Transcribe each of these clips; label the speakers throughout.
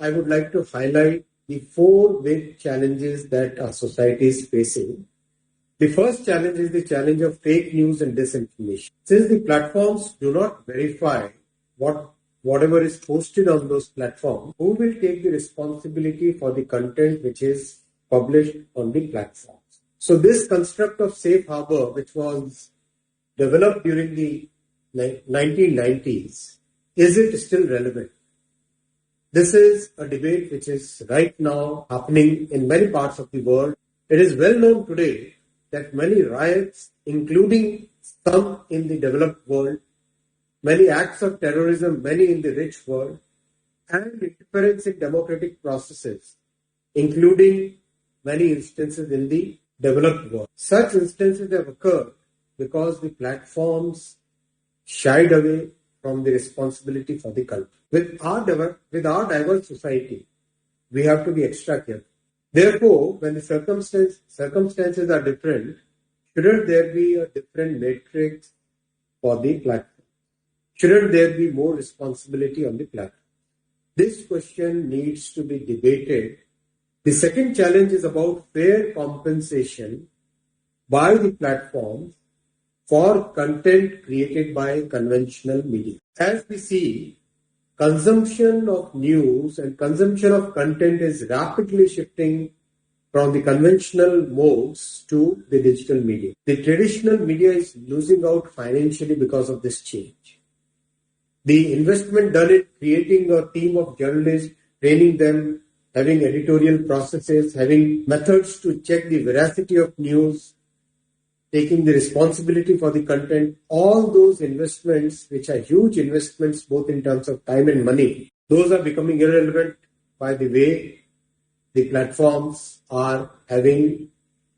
Speaker 1: I would like to highlight the four big challenges that our society is facing. The first challenge is the challenge of fake news and disinformation. Since the platforms do not verify whatever is posted on those platforms, who will take the responsibility for the content which is published on the platforms? So this construct of safe harbor, which was developed during the 1990s, is it still relevant? This is a debate which is right now happening in many parts of the world. It is well known today that many riots, including some in the developed world, many acts of terrorism, many in the rich world, and interference in democratic processes, including many instances in the developed world. Such instances have occurred because the platforms shied away from the responsibility for the culture. With our diverse society, we have to be extra careful. Therefore, when the circumstances are different, shouldn't there be a different matrix for the platform? Shouldn't there be more responsibility on the platform? This question needs to be debated. The second challenge is about fair compensation by the platforms for content created by conventional media. As we see, consumption of news and consumption of content is rapidly shifting from the conventional modes to the digital media. The traditional media is losing out financially because of this change. The investment done in creating a team of journalists, training them, having editorial processes, having methods to check the veracity of news, taking the responsibility for the content, all those investments, which are huge investments both in terms of time and money, those are becoming irrelevant by the way the platforms are having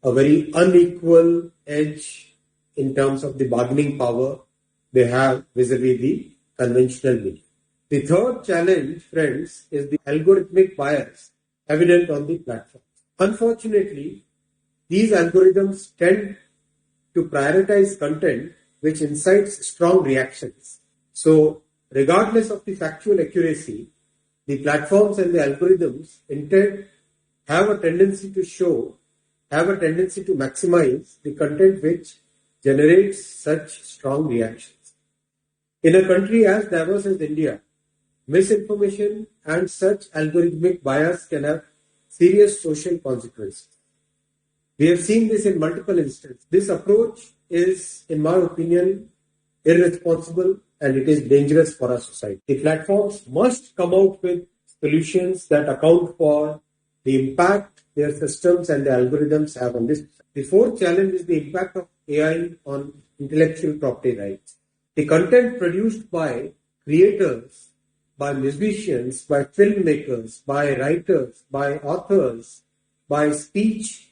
Speaker 1: a very unequal edge in terms of the bargaining power they have vis-a-vis the conventional media. The third challenge, friends, is the algorithmic bias evident on the platforms. Unfortunately, these algorithms tend to prioritize content which incites strong reactions. So, regardless of the factual accuracy, the platforms and the algorithms have a tendency to maximize the content which generates such strong reactions. In a country as diverse as India, misinformation and such algorithmic bias can have serious social consequences. We have seen this in multiple instances. This approach is, in my opinion, irresponsible and it is dangerous for our society. The platforms must come out with solutions that account for the impact their systems and the algorithms have on this. The fourth challenge is the impact of AI on intellectual property rights. The content produced by creators, by musicians, by filmmakers, by writers, by authors, by speech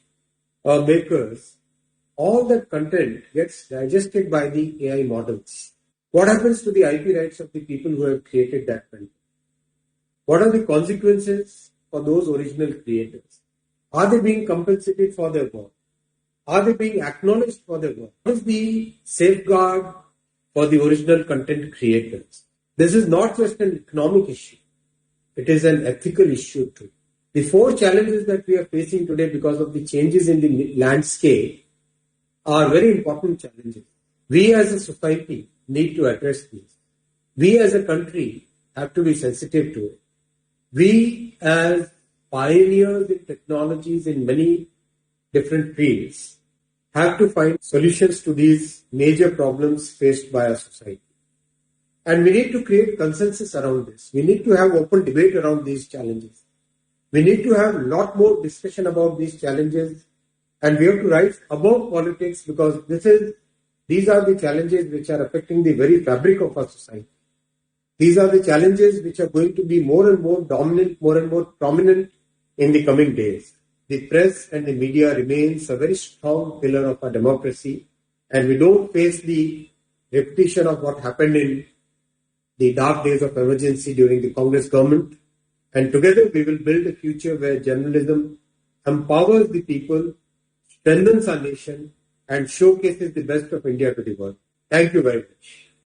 Speaker 1: makers, all that content gets digested by the AI models. What happens to the IP rights of the people who have created that content? What are the consequences for those original creators? Are they being compensated for their work? Are they being acknowledged for their work? What is the safeguard for the original content creators? This is not just an economic issue. It is an ethical issue too. The four challenges that we are facing today because of the changes in the landscape are very important challenges. We as a society need to address these. We as a country have to be sensitive to it. We as pioneers in technologies in many different fields have to find solutions to these major problems faced by our society. And we need to create consensus around this. We need to have open debate around these challenges. We need to have a lot more discussion about these challenges, and we have to rise above politics because these are the challenges which are affecting the very fabric of our society. These are the challenges which are going to be more and more dominant, more and more prominent in the coming days. The press and the media remains a very strong pillar of our democracy, and we don't face the repetition of what happened in the dark days of emergency during the Congress government. And together we will build a future where journalism empowers the people, strengthens our nation, and showcases the best of India to the world. Thank you very much.